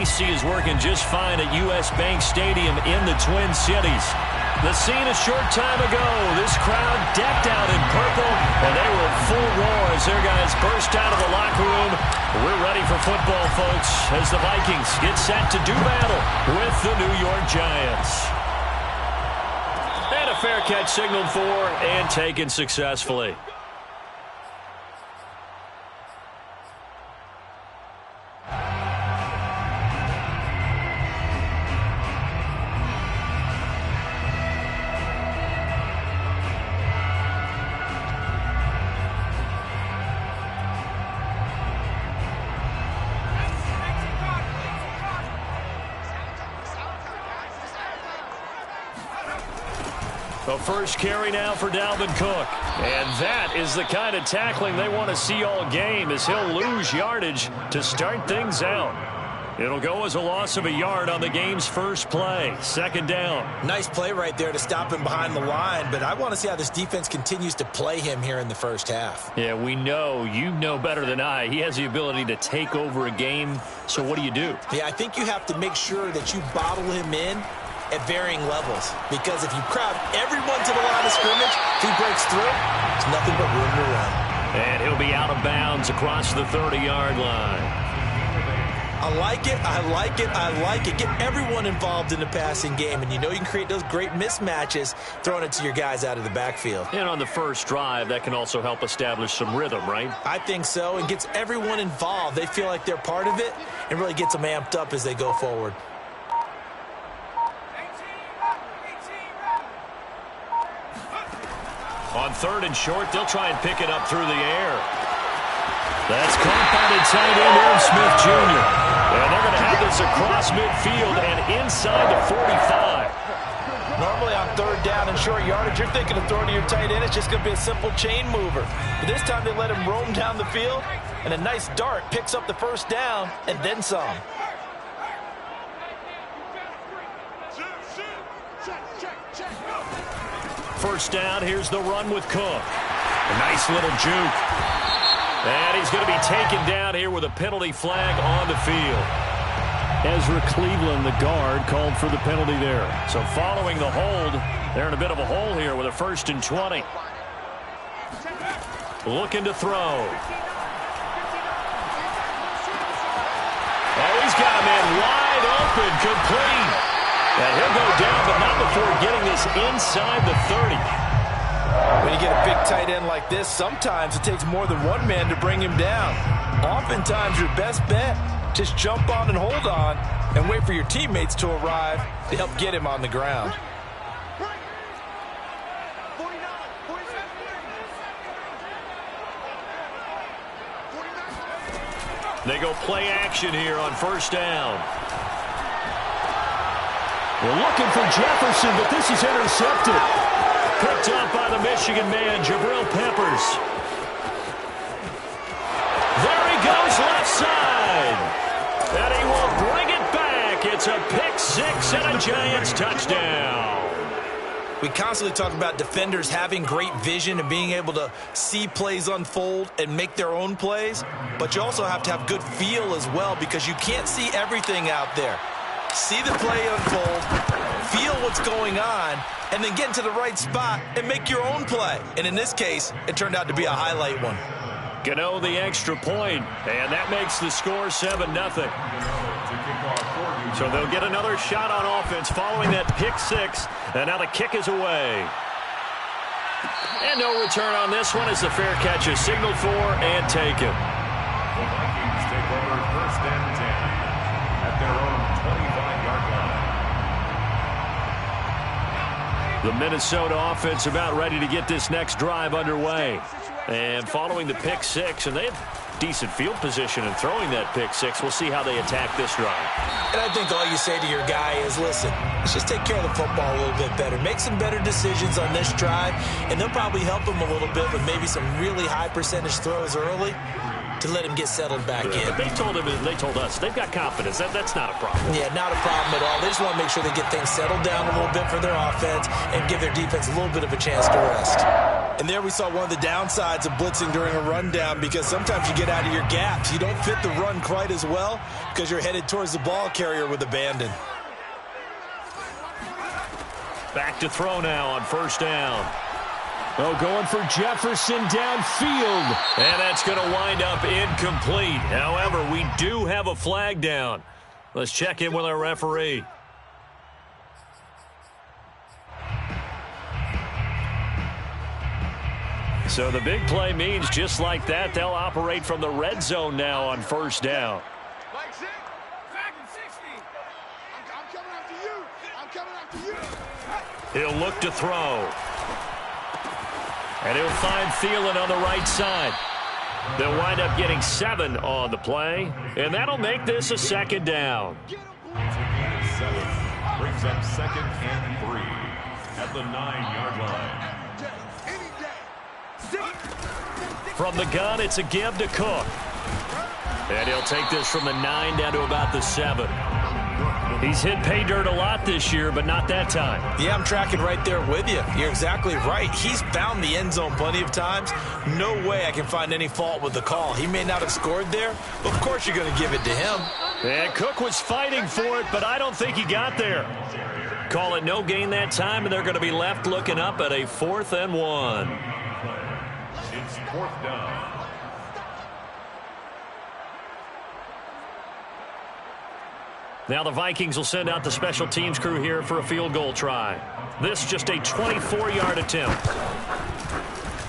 AC is working just fine at U.S. Bank Stadium in the Twin Cities. The scene a short time ago, this crowd decked out in purple, and they were full roar as their guys burst out of the locker room. We're ready for football, folks, as the Vikings get set to do battle with the New York Giants. And a fair catch signaled for and taken successfully. The first carry now for Dalvin Cook. And that is the kind of tackling they want to see all game, as he'll lose yardage to start things out. It'll go as a loss of a yard on the game's first play. Second down. Nice play right there to stop him behind the line, but I want to see how this defense continues to play him here in the first half. Yeah, we know. You know better than I. He has the ability to take over a game. So what do? Yeah, I think you have to make sure that you bottle him in at varying levels, because if you crowd everyone to the line of scrimmage, if he breaks through, there's nothing but room to run. And he'll be out of bounds across the 30-yard line. I like it, I like it, I like it. Get everyone involved in the passing game, and you know you can create those great mismatches throwing it to your guys out of the backfield. And on the first drive, that can also help establish some rhythm, right? I think so, and gets everyone involved. They feel like they're part of it, and really gets them amped up as they go forward. On third and short, they'll try and pick it up through the air. That's caught by the tight end, Aaron Smith Jr. And they're going to have this across midfield and inside the 45. Normally on third down and short yardage, you're thinking of throwing to your tight end. It's just going to be a simple chain mover. But this time they let him roam down the field, and a nice dart picks up the first down and then some. First down, here's the run with Cook. A nice little juke. And he's going to be taken down here with a penalty flag on the field. Ezra Cleveland, the guard, called for the penalty there. So following the hold, they're in a bit of a hole here with a 1st and 20. Looking to throw. Oh, he's got a man wide open, complete. And he'll go down, but not before getting this inside the 30. When you get a big tight end like this, sometimes it takes more than one man to bring him down. Oftentimes, your best bet, just jump on and hold on and wait for your teammates to arrive to help get him on the ground. They go play action here on first down. We're looking for Jefferson, but this is intercepted. Picked up by the Michigan man, Jabril Peppers. There he goes, left side. And he will bring it back. It's a pick six and a Giants touchdown. We constantly talk about defenders having great vision and being able to see plays unfold and make their own plays. But you also have to have good feel as well, because you can't see everything out there. See the play unfold, feel what's going on, and then get into the right spot and make your own play. And in this case, it turned out to be a highlight one. Gano the extra point, and that makes the score 7-0. So they'll get another shot on offense following that pick six, and now the kick is away. And no return on this one as the fair catch is signaled for and taken. The Vikings take over 1st and 10 at their own 25-yard line. The Minnesota offense about ready to get this next drive underway. And following the pick six, and they have decent field position in throwing that pick six. We'll see how they attack this drive. And I think all you say to your guy is, listen, let's just take care of the football a little bit better. Make some better decisions on this drive, and they'll probably help him a little bit with maybe some really high percentage throws early to let him get settled back in. But they told us they've got confidence. That's not a problem. Yeah, not a problem at all. They just want to make sure they get things settled down a little bit for their offense and give their defense a little bit of a chance to rest. And there we saw one of the downsides of blitzing during a rundown, because sometimes you get out of your gaps. You don't fit the run quite as well because you're headed towards the ball carrier with abandon. Back to throw now on first down. Oh, going for Jefferson downfield. And that's going to wind up incomplete. However, we do have a flag down. Let's check in with our referee. So the big play means just like that, they'll operate from the red zone now on first down. He'll look to throw. And he'll find Thielen on the right side. They'll wind up getting 7 on the play, and that'll make this a second down. 7 brings up 2nd and 3 at the 9-yard line. From the gun, it's a give to Cook. And he'll take this from the 9 down to about the 7. He's hit pay dirt a lot this year, but not that time. Yeah, I'm tracking right there with you. You're exactly right. He's found the end zone plenty of times. No way I can find any fault with the call. He may not have scored there, but of course you're going to give it to him. And Cook was fighting for it, but I don't think he got there. Call it no gain that time, and they're going to be left looking up at a 4th and 1. It's 4th down. Now the Vikings will send out the special teams crew here for a field goal try. This just a 24-yard attempt.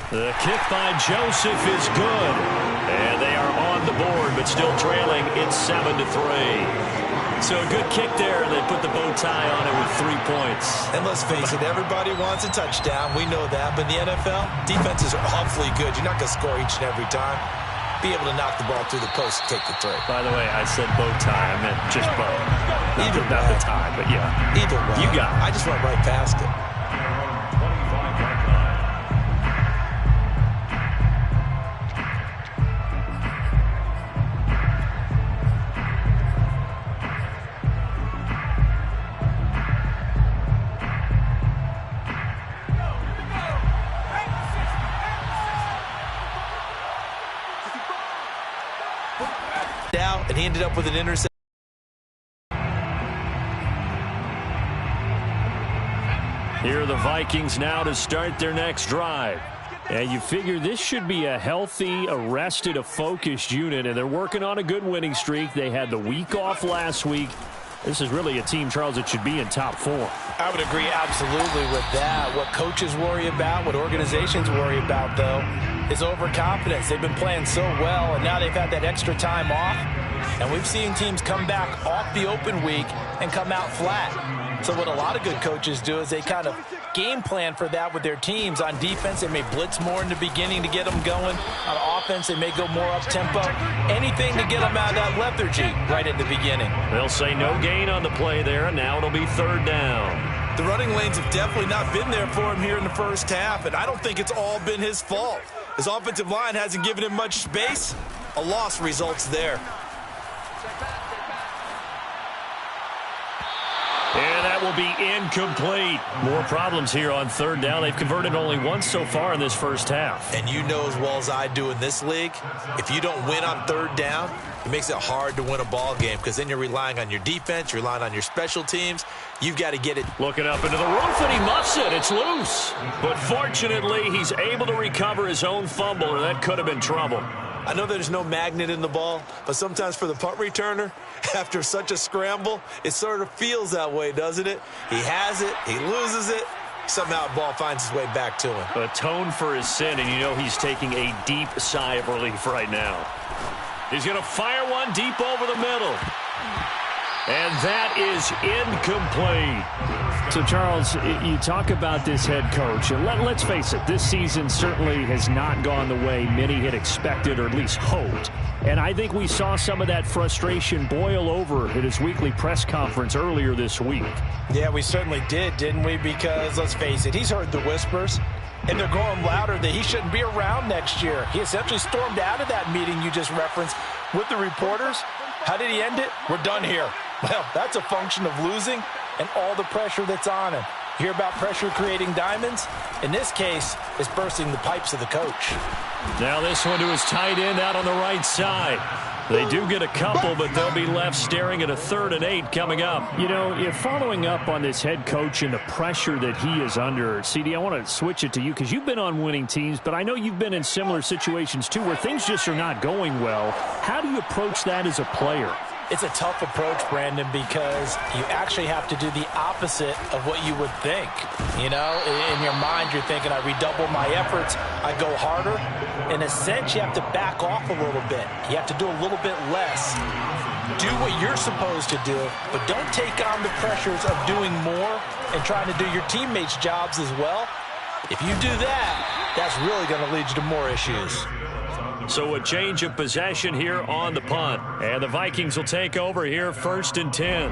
The kick by Joseph is good. And they are on the board, but still trailing. It's 7-3. So a good kick there. They put the bow tie on it with 3 points. And let's face it, everybody wants a touchdown. We know that. But in the NFL, defenses are awfully good. You're not going to score each and every time. Be able to knock the ball through the post and take the throw. By the way, I said bow tie. I meant just bow. Either about the tie, but yeah. Either way. You got it. I just went right past it. And he ended up with an interception. Here are the Vikings now to start their next drive. And you figure this should be a healthy, a rested, a focused unit, and they're working on a good winning streak. They had the week off last week. This is really a team, Charles, that should be in top 4. I would agree absolutely with that. What coaches worry about, what organizations worry about, though, is overconfidence. They've been playing so well, and now they've had that extra time off. And we've seen teams come back off the open week and come out flat. So what a lot of good coaches do is they kind of game plan for that with their teams. On defense, they may blitz more in the beginning to get them going. On offense, they may go more up-tempo. Anything to get them out of that lethargy right at the beginning. They'll say no gain on the play there, and now it'll be 3rd down. The running lanes have definitely not been there for him here in the first half, and I don't think it's all been his fault. His offensive line hasn't given him much space. A loss results there. And that will be incomplete. More problems here on 3rd down. They've converted only once so far in this first half. And you know as well as I do in this league, if you don't win on 3rd down, it makes it hard to win a ball game because then you're relying on your defense, you're relying on your special teams. You've got to get it. Looking up into the roof, and he muffs it. It's loose. But fortunately, he's able to recover his own fumble, or that could have been trouble. I know there's no magnet in the ball, but sometimes for the punt returner, after such a scramble, it sort of feels that way, doesn't it? He has it, he loses it, somehow the ball finds its way back to him. Atone for his sin, and you know he's taking a deep sigh of relief right now. He's going to fire one deep over the middle. And that is incomplete. So, Charles, you talk about this head coach, and let's face it, this season certainly has not gone the way many had expected or at least hoped. And I think we saw some of that frustration boil over at his weekly press conference earlier this week. Yeah, we certainly did, didn't we? Because, let's face it, he's heard the whispers, and they're growing louder that he shouldn't be around next year. He essentially stormed out of that meeting you just referenced with the reporters. How did he end it? We're done here. Well, that's a function of losing and all the pressure that's on him. Hear about pressure creating diamonds? In this case, it's bursting the pipes of the coach. Now this one to his tight end out on the right side. They do get a couple, but they'll be left staring at a 3rd and 8 coming up. You know, if following up on this head coach and the pressure that he is under, CD, I want to switch it to you because you've been on winning teams, but I know you've been in similar situations too where things just are not going well. How do you approach that as a player? It's a tough approach, Brandon, because you actually have to do the opposite of what you would think. You know, in your mind, you're thinking, I redouble my efforts, I go harder. In a sense, you have to back off a little bit. You have to do a little bit less. Do what you're supposed to do, but don't take on the pressures of doing more and trying to do your teammates' jobs as well. If you do that, that's really going to lead you to more issues. So a change of possession here on the punt. And the Vikings will take over here 1st and 10.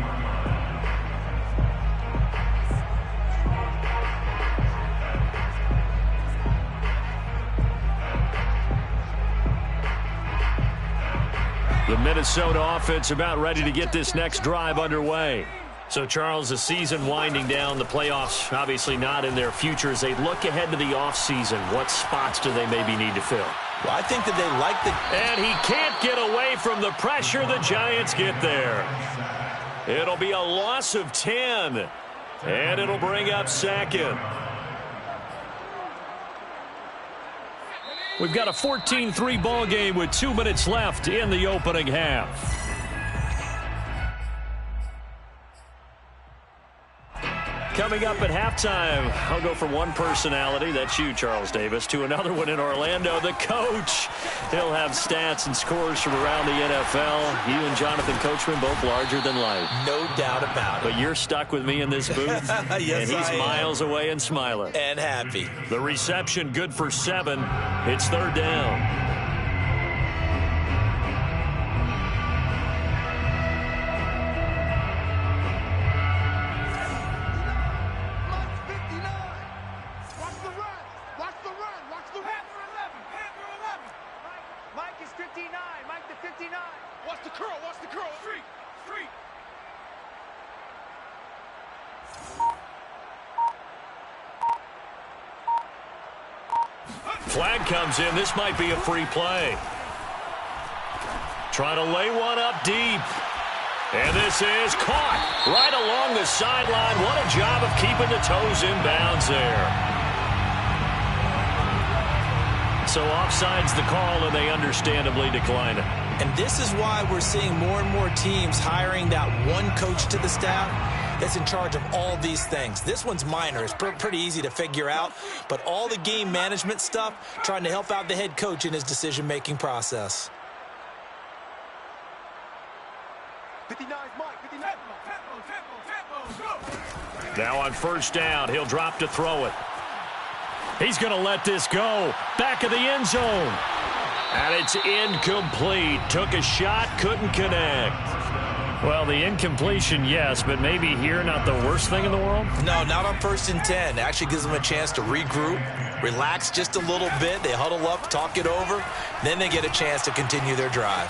The Minnesota offense about ready to get this next drive underway. So, Charles, the season winding down, the playoffs obviously not in their future. As they look ahead to the offseason, what spots do they maybe need to fill? Well, I think that they like the... And he can't get away from the pressure. The Giants get there. It'll be a loss of 10. And it'll bring up 2nd. We've got a 14-3 ball game with 2 minutes left in the opening half. Coming up at halftime, I'll go from one personality, that's you, Charles Davis, to another one in Orlando, the coach. He'll have stats and scores from around the NFL. You and Jonathan Coachman both larger than life. No doubt about it. But you're stuck with me in this booth, yes, and he's miles away and smiling. And happy. The reception good for 7. It's 3rd down. Flag comes in. This might be a free play. Trying to lay one up deep. And this is caught right along the sideline. What a job of keeping the toes in bounds there. So offside's the call, and they understandably decline it. And this is why we're seeing more and more teams hiring that one coach to the staff that's in charge of all these things. This one's minor. It's pretty easy to figure out. But all the game management stuff, trying to help out the head coach in his decision-making process. 59's Mike. 59. Tempo. Now on 1st down, he'll drop to throw it. He's going to let this go. Back of the end zone. And it's incomplete. Took a shot, couldn't connect. Well, the incompletion, yes, but maybe here not the worst thing in the world? No, not on 1st and 10. Actually gives them a chance to regroup, relax just a little bit. They huddle up, talk it over. Then they get a chance to continue their drive.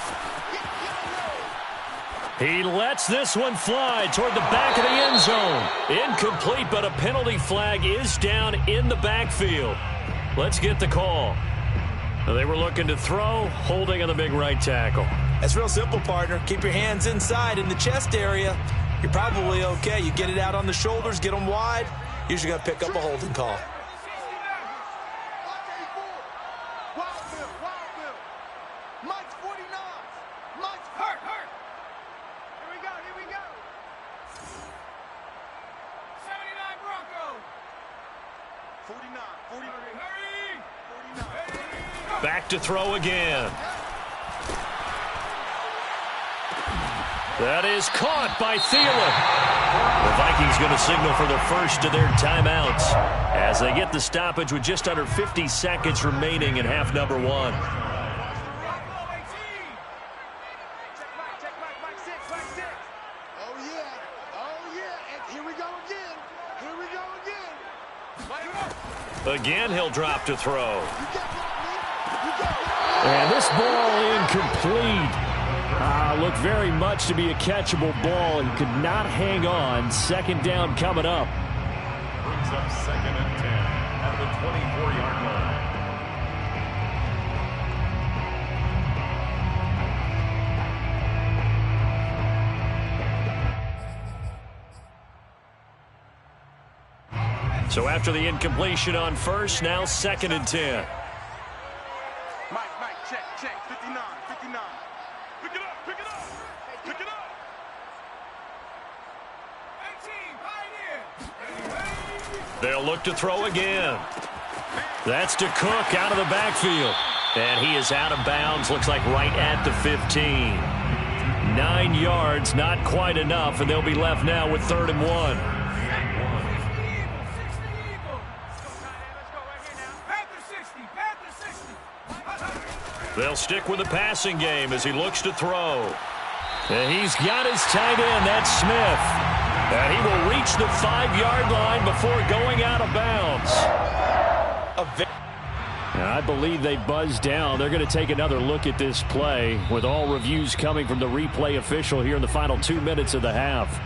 He lets this one fly toward the back of the end zone. Incomplete, but a penalty flag is down in the backfield. Let's get the call. They were looking to throw, holding on the big right tackle. That's real simple, partner. Keep your hands inside in the chest area. You're probably okay. You get it out on the shoulders, get them wide. Usually going to pick up a holding call. Mike's 49. Mike's hurt. Here we go. 79 Broncos. 49. Back to throw again. That is caught by Thielen. The Vikings going to signal for the first of their timeouts as they get the stoppage with just under 50 seconds remaining in half number 1. Oh, yeah. And here we go again. Again, he'll drop to throw. And this ball incomplete. Looked very much to be a catchable ball. He could not hang on. 2nd down coming up. brings up 2nd and 10 at the 24-yard line. So after the incompletion on first, now 2nd and 10. Mike, check. 59. Pick it up. Pick it up. 18, pioneer. They'll look to throw again. That's to Cook out of the backfield. And he is out of bounds, looks like right at the 15. 9 yards, not quite enough, and they'll be left now with 3rd and 1. They'll stick with the passing game as he looks to throw. And he's got his tight end, that's Smith. And he will reach the 5-yard line before going out of bounds. And I believe they buzzed down. They're going to take another look at this play with all reviews coming from the replay official here in the final 2 minutes of the half.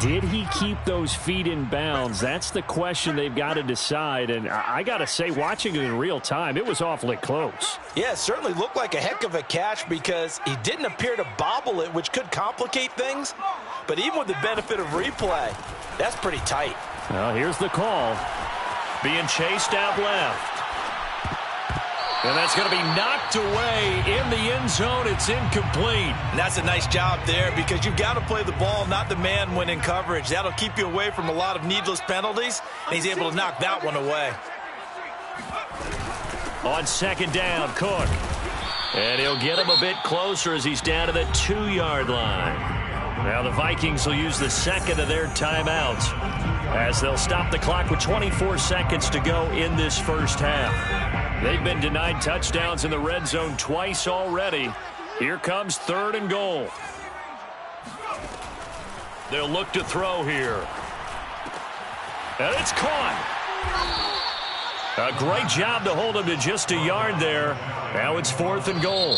Did he keep those feet in bounds? That's the question they've got to decide. And I got to say, watching it in real time, it was awfully close. Yeah, it certainly looked like a heck of a catch because he didn't appear to bobble it, which could complicate things. But even with the benefit of replay, that's pretty tight. Well, here's the call. Being chased out left. And that's going to be knocked away in the end zone. It's incomplete. And that's a nice job there because you've got to play the ball, not the man when in coverage. That'll keep you away from a lot of needless penalties, and he's able to knock that one away. On 2nd down, Cook. And he'll get him a bit closer as he's down to the 2-yard line. Now the Vikings will use the 2nd of their timeouts as they'll stop the clock with 24 seconds to go in this first half. They've been denied touchdowns in the red zone twice already. Here comes 3rd and goal. They'll look to throw here. And it's caught. A great job to hold him to just a yard there. Now it's 4th and goal.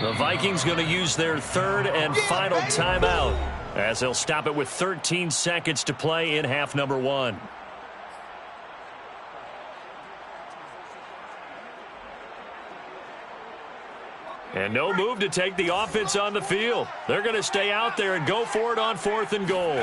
The Vikings going to use their 3rd and final timeout as they'll stop it with 13 seconds to play in half number 1. And no move to take the offense on the field. They're going to stay out there and go for it on 4th and goal.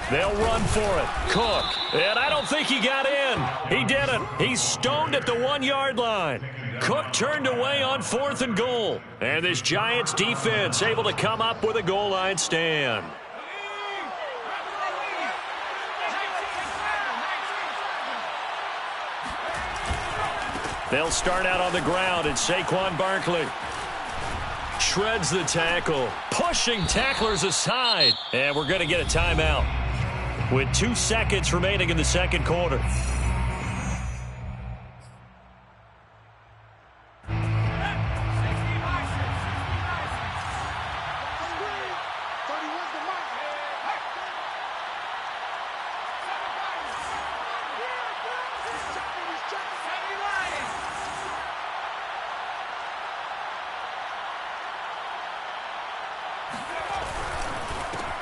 They'll run for it. Cook. And I don't think he got in. He didn't. He's stoned at the 1-yard line. Cook turned away on 4th and goal. And this Giants defense able to come up with a goal line stand. They'll start out on the ground, and Saquon Barkley shreds the tackle, pushing tacklers aside. And we're going to get a timeout with 2 seconds remaining in the second quarter.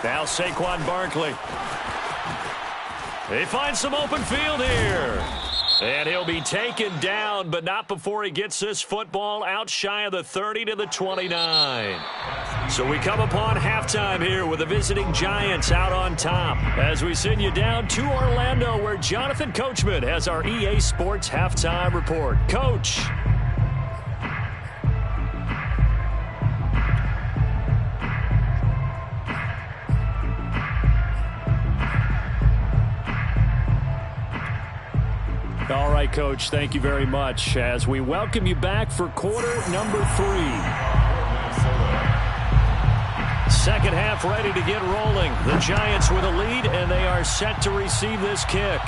Now Saquon Barkley. They find some open field here. And he'll be taken down, but not before he gets this football out shy of the 30 to the 29. So we come upon halftime here with the visiting Giants out on top as we send you down to Orlando where Jonathan Coachman has our EA Sports halftime report. Coach. All right, Coach, thank you very much as we welcome you back for quarter number 3. Second half ready to get rolling. The Giants with a lead, and they are set to receive this kick.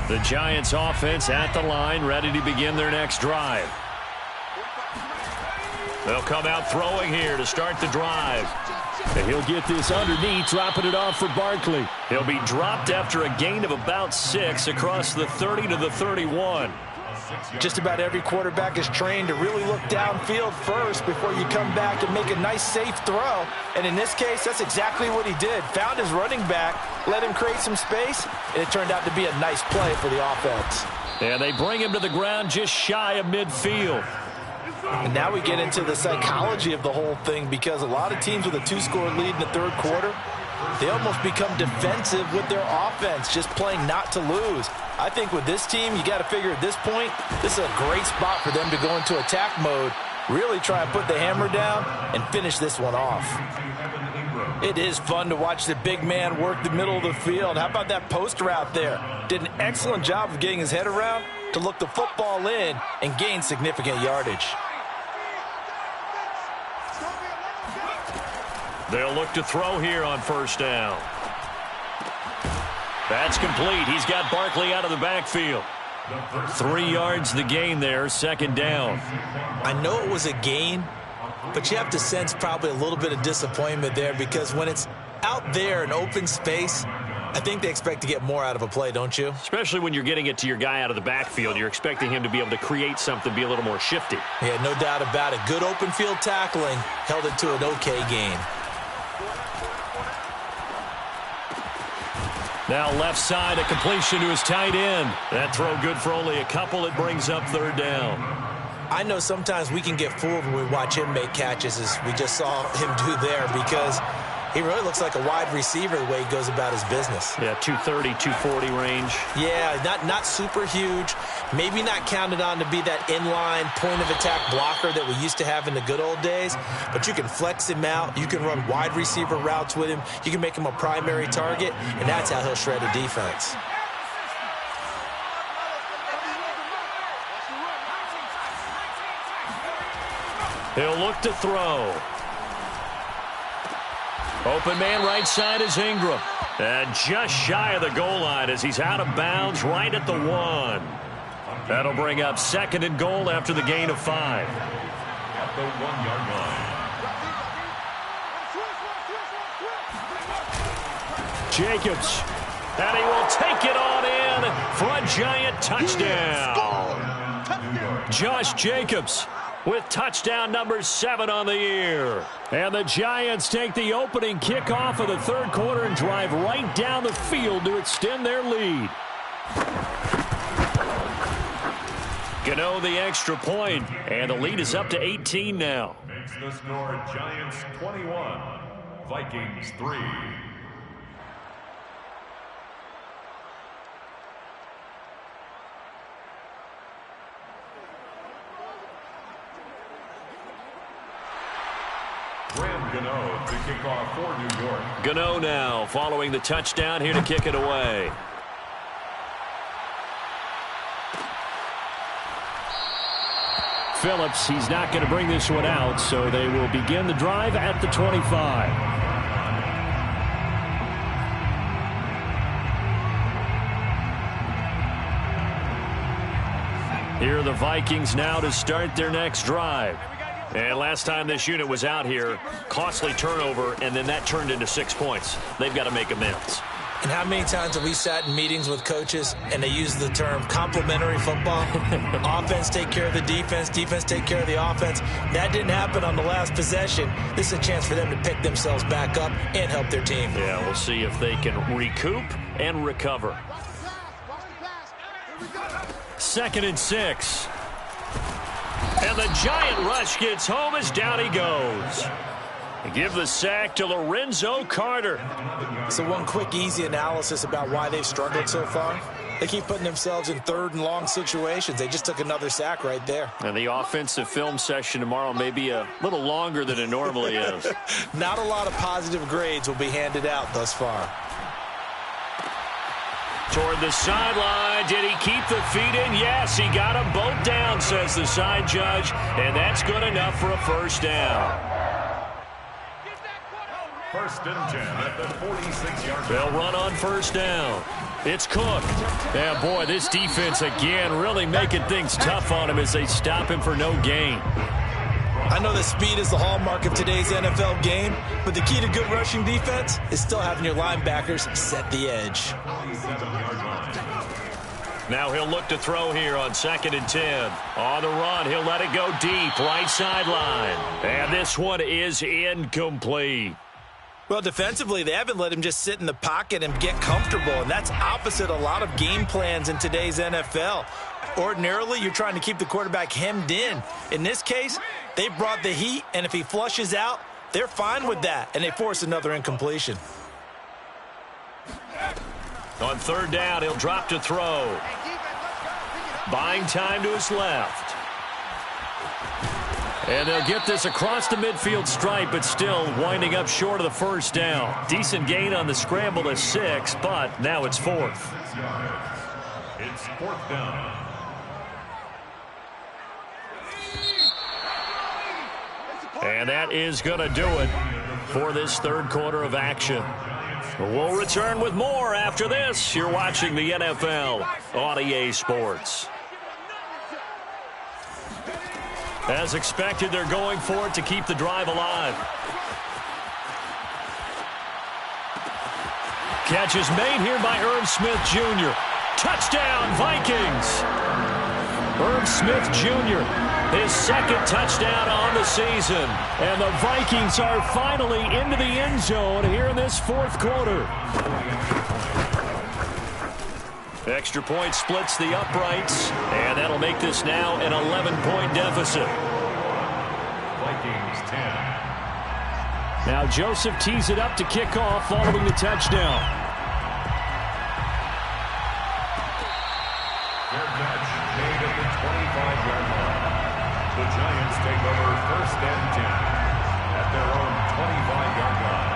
The Giants offense at the line, ready to begin their next drive. They'll come out throwing here to start the drive. And he'll get this underneath, dropping it off for Barkley. He'll be dropped after a gain of about 6 across the 30 to the 31. Just about every quarterback is trained to really look downfield first before you come back and make a nice, safe throw. And in this case, that's exactly what he did. Found his running back, let him create some space, and it turned out to be a nice play for the offense. And they bring him to the ground just shy of midfield. And now we get into the psychology of the whole thing, because a lot of teams with a 2-score lead in the third quarter, they almost become defensive with their offense, just playing not to lose. I think with this team, you got to figure at this point, this is a great spot for them to go into attack mode, really try and put the hammer down and finish this one off. It is fun to watch the big man work the middle of the field. How about that post route there? Did an excellent job of getting his head around to look the football in and gain significant yardage. They'll look to throw here on first down. That's complete. He's got Barkley out of the backfield. 3 yards the gain there, second down. I know it was a gain, but you have to sense probably a little bit of disappointment there, because when it's out there in open space, I think they expect to get more out of a play, don't you? Especially when you're getting it to your guy out of the backfield. You're expecting him to be able to create something, be a little more shifty. Yeah, no doubt about it. Good open field tackling, held it to an okay gain. Now left side, a completion to his tight end. That throw good for only a couple. It brings up third down. I know sometimes we can get fooled when we watch him make catches, as we just saw him do there, because he really looks like a wide receiver the way he goes about his business. Yeah, 230, 240 range. Yeah, not super huge. Maybe not counted on to be that inline point-of-attack blocker that we used to have in the good old days. But you can flex him out. You can run wide receiver routes with him. You can make him a primary target, and that's how he'll shred a defense. He'll look to throw. Open man right side is Ingram. And just shy of the goal line as he's out of bounds right at the 1. That'll bring up second and goal after the gain of 5. At the 1-yard line. Jacobs. And he will take it on in for a Giant touchdown. Josh Jacobs with touchdown number 7 on the year. And the Giants take the opening kickoff of the third quarter and drive right down the field to extend their lead. Gano the extra point, and the lead is up to 18 now. Makes the score Giants 21, Vikings 3. Gano to kick off for New York. Gano now following the touchdown here to kick it away. Phillips, he's not going to bring this one out, so they will begin the drive at the 25. Here are the Vikings now to start their next drive. And last time this unit was out here, costly turnover, and then that turned into 6 points. They've got to make amends. And how many times have we sat in meetings with coaches and they use the term complementary football? Offense take care of the defense, defense take care of the offense. That didn't happen on the last possession. This is a chance for them to pick themselves back up and help their team. Yeah, we'll see if they can recoup and recover. 2nd and 6. And the Giant rush gets home as down he goes. Give the sack to Lorenzo Carter. So one quick, easy analysis about why they've struggled so far. They keep putting themselves in 3rd and long situations. They just took another sack right there. And the offensive film session tomorrow may be a little longer than it normally is. Not a lot of positive grades will be handed out thus far. Toward the sideline. Did he keep the feet in? Yes, he got them both down, says the side judge. And that's good enough for a first down. First and 10 at the 46-yard line. They'll run on first down. It's Cook. Yeah, boy, this defense again really making things tough on him as they stop him for no gain. I know that speed is the hallmark of today's NFL game, but the key to good rushing defense is still having your linebackers set the edge. Now he'll look to throw here on 2nd and 10. On the run, he'll let it go deep, right sideline. And this one is incomplete. Well, defensively, they haven't let him just sit in the pocket and get comfortable, and that's opposite a lot of game plans in today's NFL. Ordinarily, you're trying to keep the quarterback hemmed in. In this case, they brought the heat, and if he flushes out, they're fine with that, and they force another incompletion. On 3rd down, he'll drop to throw. Buying time to his left. And they'll get this across the midfield stripe, but still winding up short of the first down. Decent gain on the scramble to 6, but now it's 4th. It's 4th down. And that is going to do it for this 3rd quarter of action. We'll return with more after this. You're watching the NFL on EA Sports. As expected, they're going for it to keep the drive alive. Catch is made here by Irv Smith Jr. Touchdown, Vikings! Irv Smith Jr., his 2nd touchdown on the season. And the Vikings are finally into the end zone here in this 4th quarter. Extra point splits the uprights, and that'll make this now an 11-point deficit. Vikings 10. Now Joseph tees it up to kick off following the touchdown. Fair catch made at the 25-yard line. The Giants take over 1st and 10 at their own 25-yard line.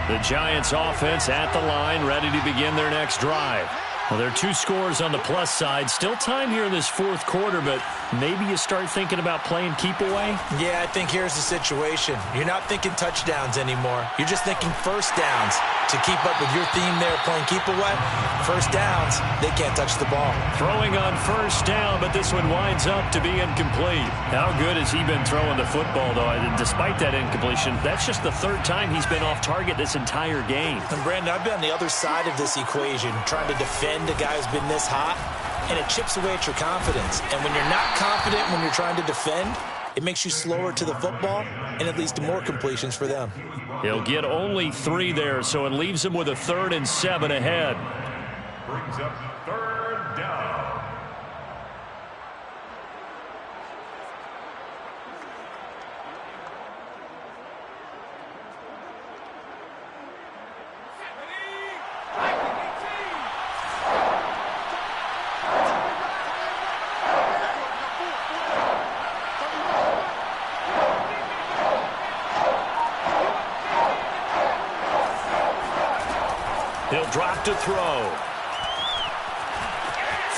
The Giants offense at the line, ready to begin their next drive. Well, there are 2 scores on the plus side. Still time here in this 4th quarter, but maybe you start thinking about playing keep away? Yeah, I think here's the situation. You're not thinking touchdowns anymore. You're just thinking first downs. To keep up with your theme there, playing keep away, first downs, they can't touch the ball. Throwing on first down, but this one winds up to be incomplete. How good has he been throwing the football, though? Despite that incompletion, that's just the 3rd time he's been off target this entire game. And Brandon, I've been on the other side of this equation, trying to defend a guy who's been this hot, and it chips away at your confidence. And when you're not confident when you're trying to defend, it makes you slower to the football, and it leads to more completions for them. He'll get only 3 there, so it leaves him with a 3rd and 7 ahead. Brings up 3rd down. He'll drop to throw.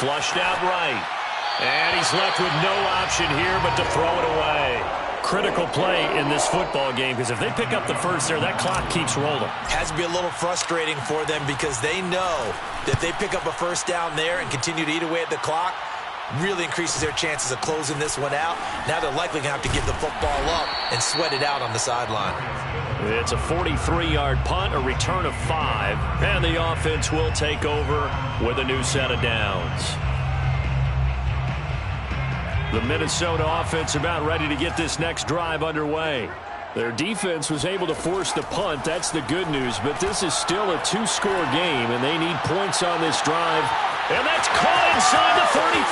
Flushed out right. And he's left with no option here but to throw it away. Critical play in this football game, because if they pick up the first there, that clock keeps rolling. Has to be a little frustrating for them because they know that if they pick up a first down there and continue to eat away at the clock, really increases their chances of closing this one out. Now they're likely going to have to give the football up and sweat it out on the sideline. It's a 43-yard punt, a return of 5, and the offense will take over with a new set of downs. The Minnesota offense about ready to get this next drive underway. Their defense was able to force the punt. That's the good news, but this is still a 2-score game, and they need points on this drive. And that's caught inside the 35.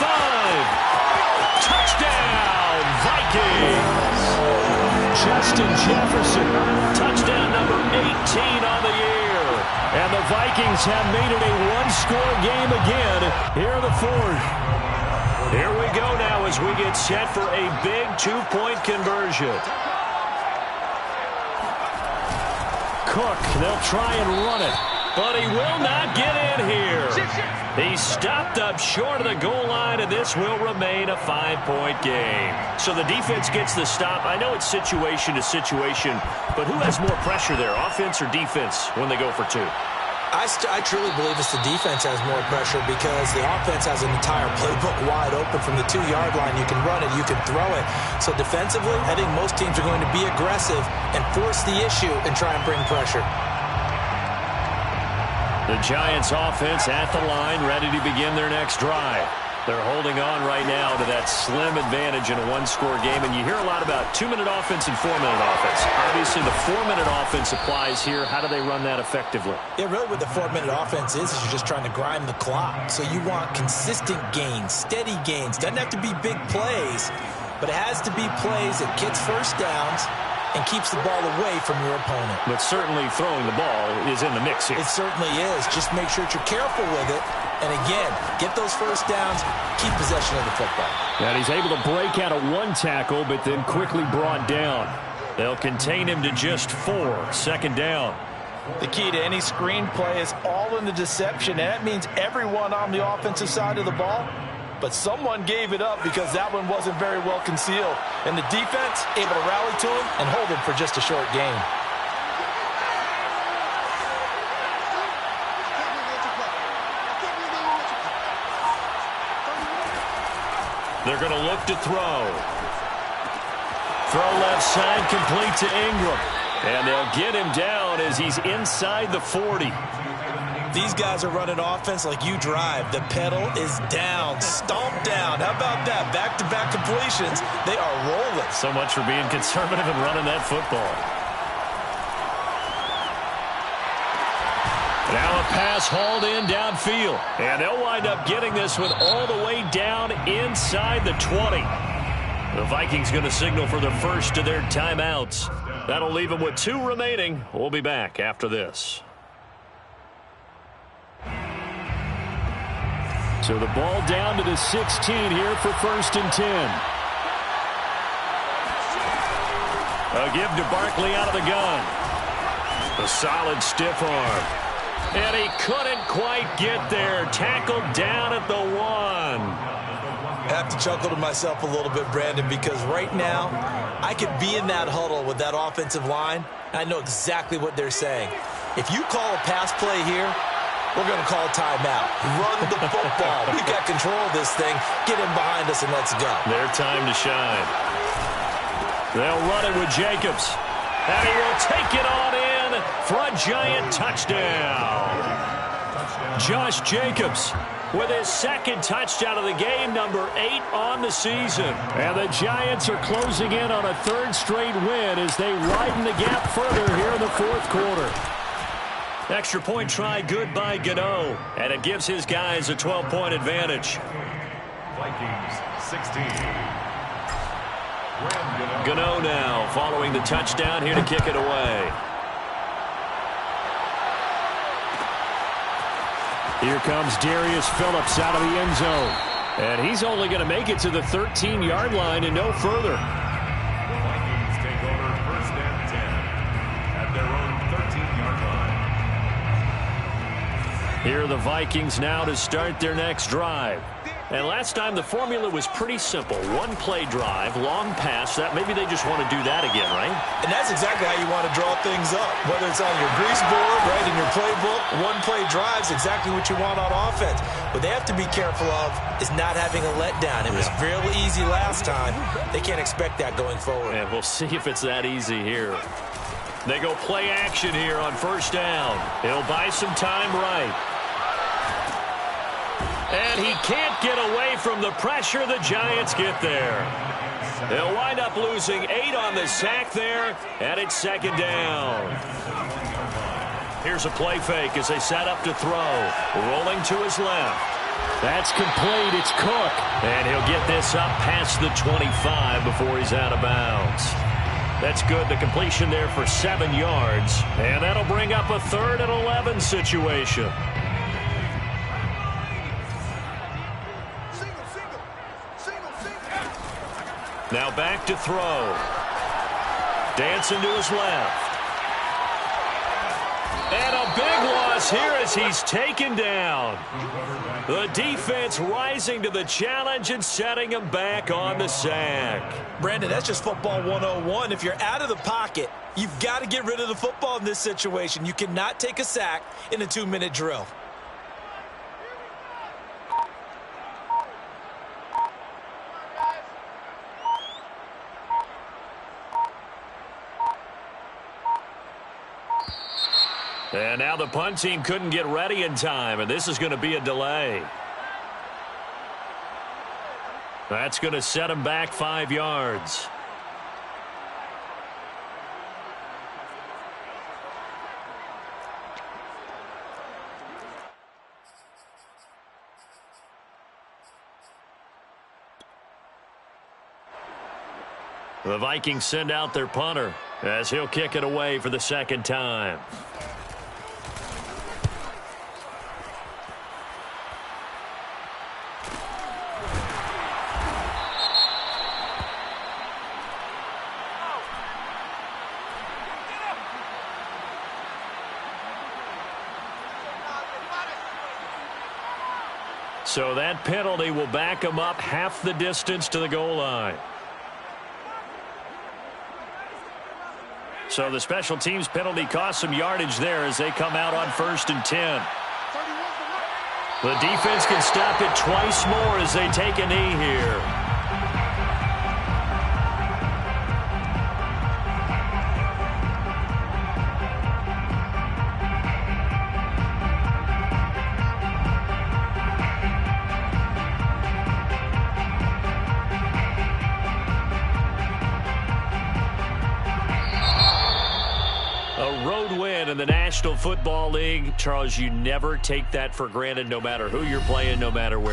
Touchdown, Vikings. Justin Jefferson, touchdown number 18 on the year. And the Vikings have made it a 1-score game again here in the 4th. Here we go now as we get set for a big 2-point conversion. Cook, they'll try and run it. But he will not get in here. He stopped up short of the goal line, and this will remain a 5-point game. So the defense gets the stop. I know it's situation to situation, but who has more pressure there, offense or defense, when they go for two? I truly believe it's the defense has more pressure because the offense has an entire playbook wide open from the 2-yard line. You can run it, you can throw it. So defensively, I think most teams are going to be aggressive and force the issue and try and bring pressure. The Giants offense at the line, ready to begin their next drive. They're holding on right now to that slim advantage in a one-score game, and you hear a lot about 2-minute offense and 4-minute offense. Obviously, the 4-minute offense applies here. How do they run that effectively? Yeah, really what the 4-minute offense is you're just trying to grind the clock. So you want consistent gains, steady gains. Doesn't have to be big plays, but it has to be plays that gets first downs and keeps the ball away from your opponent. But certainly throwing the ball is in the mix here. It certainly is. Just make sure that you're careful with it. And again, get those first downs, keep possession of the football. And he's able to break out of one tackle, but then quickly brought down. They'll contain him to just 4. Second down. The key to any screen play is all in the deception, and that means everyone on the offensive side of the ball. But someone gave it up because that one wasn't very well concealed. And the defense able to rally to him and hold him for just a short gain. They're going to look to throw. Throw left side, complete to Ingram. And they'll get him down as he's inside the 40. These guys are running offense like you drive. The pedal is down, stomped down. How about that? Back-to-back completions. They are rolling. So much for being conservative and running that football. Now a pass hauled in downfield. And they'll wind up getting this one all the way down inside the 20. The Vikings going to signal for the first of their timeouts. That'll leave them with 2 remaining. We'll be back after this. So the ball down to the 16 here for 1st and 10. A give to Barkley out of the gun. A solid stiff arm. And he couldn't quite get there. Tackled down at the 1. I have to chuckle to myself a little bit, Brandon, because right now I could be in that huddle with that offensive line. And I know exactly what they're saying. If you call a pass play here, we're going to call timeout. Run the football. We've got control of this thing. Get in behind us and let's go. Their time to shine. They'll run it with Jacobs. And he will take it on in for a Giant touchdown. Josh Jacobs with his 2nd touchdown of the game, number 8 on the season. And the Giants are closing in on a 3rd straight win as they widen the gap further here in the 4th quarter. Extra point try good by Gano, and it gives his guys a 12-point advantage. Vikings 16. Gano now following the touchdown here to kick it away. Here comes Darius Phillips out of the end zone. And he's only going to make it to the 13-yard line and no further. The Vikings take over 1st and 10 at their own 13-yard line. Here are the Vikings now to start their next drive. And last time the formula was pretty simple. 1-play drive, long pass. That maybe they just want to do that again, right? And that's exactly how you want to draw things up. Whether it's on your grease board, right, in your playbook, 1-play drive is exactly what you want on offense. What they have to be careful of is not having a letdown. It was fairly easy last time. They can't expect that going forward. And we'll see if it's that easy here. They go play action here on 1st down. He'll buy some time right. And he can't get away from the pressure. The Giants get there. They'll wind up losing 8 on the sack there, and it's 2nd down. Here's a play fake as they set up to throw. Rolling to his left. That's complete. It's Cook. And he'll get this up past the 25 before he's out of bounds. That's good. The completion there for 7 yards. And that'll bring up a 3rd and 11 situation. Now back to throw. Dancing to his left. And a big loss here as he's taken down. The defense rising to the challenge and setting him back on the sack. Brandon, that's just football 101. If you're out of the pocket, you've got to get rid of the football in this situation. You cannot take a sack in a 2-minute drill. And now the punt team couldn't get ready in time, and this is going to be a delay. That's going to set him back 5 yards. The Vikings send out their punter as he'll kick it away for the second time. So that penalty will back him up half the distance to the goal line. So the special teams penalty cost some yardage there as they come out on 1st and 10. The defense can stop it twice more as they take a knee here. In the National Football League, Charles, you never take that for granted no matter who you're playing, no matter where.